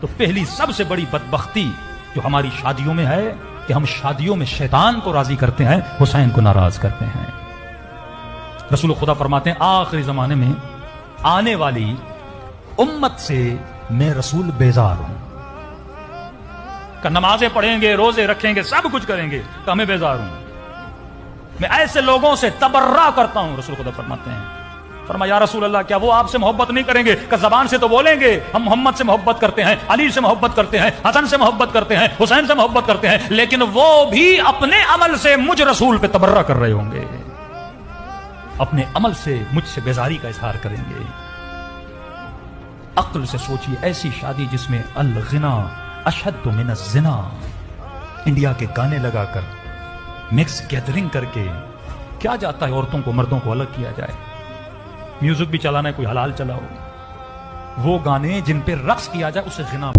تو پہلی سب سے بڑی بدبختی جو ہماری شادیوں میں ہے کہ ہم شادیوں میں شیطان کو راضی کرتے ہیں، حسین کو ناراض کرتے ہیں۔ رسول خدا فرماتے ہیں آخری زمانے میں آنے والی امت سے میں رسول بیزار ہوں، کہ نمازیں پڑھیں گے، روزے رکھیں گے، سب کچھ کریں گے، کہ میں بیزار ہوں، میں ایسے لوگوں سے تبرہ کرتا ہوں۔ رسول خدا فرماتے ہیں، فرمایا یا رسول اللہ کیا وہ آپ سے محبت نہیں کریں گے؟ کہ زبان سے تو بولیں گے ہم محمد سے محبت کرتے ہیں، علی سے محبت کرتے ہیں، حسن سے محبت کرتے ہیں، حسین سے محبت کرتے ہیں، لیکن وہ بھی اپنے عمل سے مجھ رسول پہ تبرہ کر رہے ہوں گے، اپنے عمل سے مجھ سے بیزاری کا اظہار کریں گے۔ عقل سے سوچیے، ایسی شادی جس میں الغنا اشد من الزنا، انڈیا کے گانے لگا کر مکس گیدرنگ کر کے کیا جاتا ہے عورتوں کو مردوں کو الگ کیا جائے، میوزک بھی چلانا ہے، کوئی حلال چلاؤ، وہ گانے جن پہ رقص کیا جائے اسے غنا